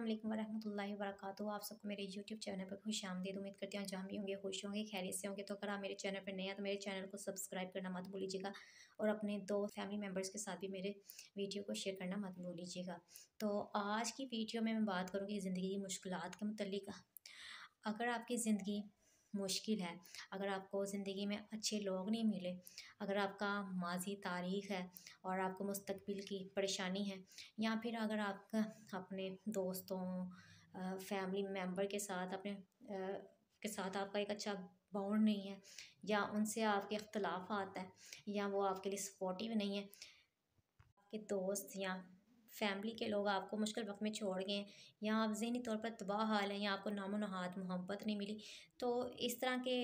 अस्सलाम वालेकुम वरहमतुल्लाहि वबरकातुहू। आप सबको मेरे यूट्यूब चैनल पर खुशामदीद। उम्मीद करती हूँ जहाँ भी होंगे खुश होंगे, खैरियत से होंगे। तो अगर आप मेरे चैनल पर नए हैं तो मेरे चैनल को सब्सक्राइब करना मत भूलिएगा और अपने दो फैमिली मेम्बर्स के साथ भी मेरे वीडियो को शेयर करना मत भूलिएगा। तो आज की वीडियो में मैं बात करूँगी ज़िंदगी की मुश्किलात के मुतल्लिक। अगर आपकी ज़िंदगी मुश्किल है, अगर आपको ज़िंदगी में अच्छे लोग नहीं मिले, अगर आपका माज़ी तारीख़ है और आपको मुस्तकबिल की परेशानी है, या फिर अगर आपका अपने दोस्तों फैमिली मेम्बर के साथ के साथ आपका एक अच्छा बॉन्ड नहीं है, या उनसे आपके इख्तलाफ आता है, या वो आपके लिए सपोर्टिव नहीं है, आपके दोस्त या फैमिली के लोग आपको मुश्किल वक़्त में छोड़ गए हैं, या आप ज़हनी तौर पर तबाह हाल हैं, या आपको नामो नहाद मोहब्बत नहीं मिली। तो इस तरह के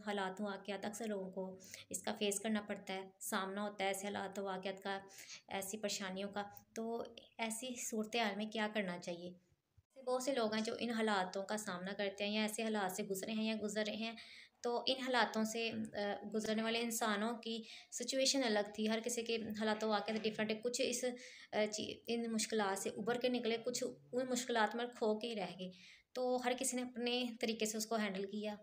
हालात वाक़यात अक्सर लोगों को इसका फ़ेस करना पड़ता है, सामना होता है ऐसे हालात वाक़यात का, ऐसी परेशानियों का। तो ऐसी सूरत हाल में क्या करना चाहिए? ऐसे बहुत से लोग हैं जो इन हालातों का सामना करते हैं, या ऐसे हालात से गुज़रे हैं या गुज़र रहे हैं। तो इन हालातों से गुज़रने वाले इंसानों की सिचुएशन अलग थी, हर किसी के हालातों वाक़यात डिफरेंट है। कुछ इस इन मुश्किलात से उभर के निकले, कुछ उन मुश्किलात में खो के ही रह गए। तो हर किसी ने अपने तरीके से उसको हैंडल किया।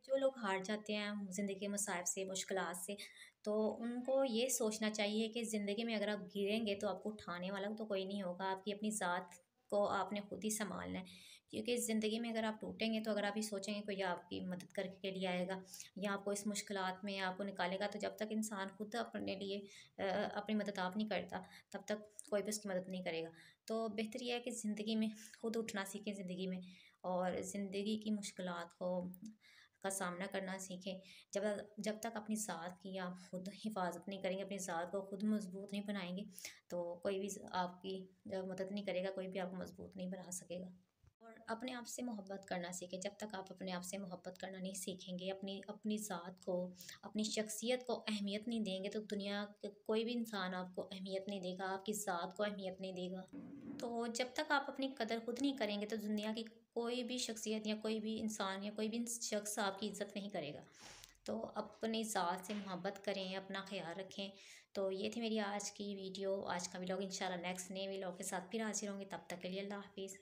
जो लोग हार जाते हैं ज़िंदगी के मसाइब से, मुश्किलात से, तो उनको ये सोचना चाहिए कि ज़िंदगी में अगर आप गिरेंगे तो आपको उठाने वाला तो कोई नहीं होगा, आपकी अपनी ज़ात को आपने खुद ही सँभालना है। क्योंकि ज़िंदगी में अगर आप टूटेंगे तो अगर आप ये सोचेंगे कोई आपकी मदद करने के लिए आएगा या आपको इस मुश्किलात में आपको निकालेगा, तो जब तक इंसान खुद अपने लिए अपनी मदद आप नहीं करता, तब तक कोई भी उसकी मदद नहीं करेगा। तो बेहतर ये है कि ज़िंदगी में खुद उठना सीखें ज़िंदगी में, और ज़िंदगी की मुश्किलात का सामना करना सीखें। जब तक अपनी ज़ात की आप खुद हिफाज़त नहीं करेंगे, अपनी ज़ात को खुद मज़बूत नहीं बनाएँगे, तो कोई भी आपकी मदद नहीं करेगा, कोई भी आपको मज़बूत नहीं बना सकेगा। और अपने आप से मोहब्बत करना सीखें। जब तक आप अपने आप से मोहब्बत करना नहीं सीखेंगे, अपनी अपनी ज़ात को, अपनी शख्सियत को अहमियत नहीं देंगे, तो दुनिया के कोई भी इंसान आपको अहमियत नहीं देगा, आपकी ज़ात को अहमियत नहीं देगा। तो जब तक आप अपनी कदर खुद नहीं करेंगे, तो दुनिया की कोई भी शख्सियत या कोई भी इंसान या कोई भी शख्स आपकी इज़्ज़त नहीं करेगा। तो अपनी ज़ात से मोहब्बत करें, अपना ख़्याल रखें। तो ये थी मेरी आज की वीडियो, आज का व्लॉग। इंशाल्लाह नेक्स्ट नए व्लॉग के साथ फिर हाज़िर होंगी। तब तक के लिए अल्लाह हाफ़िज़।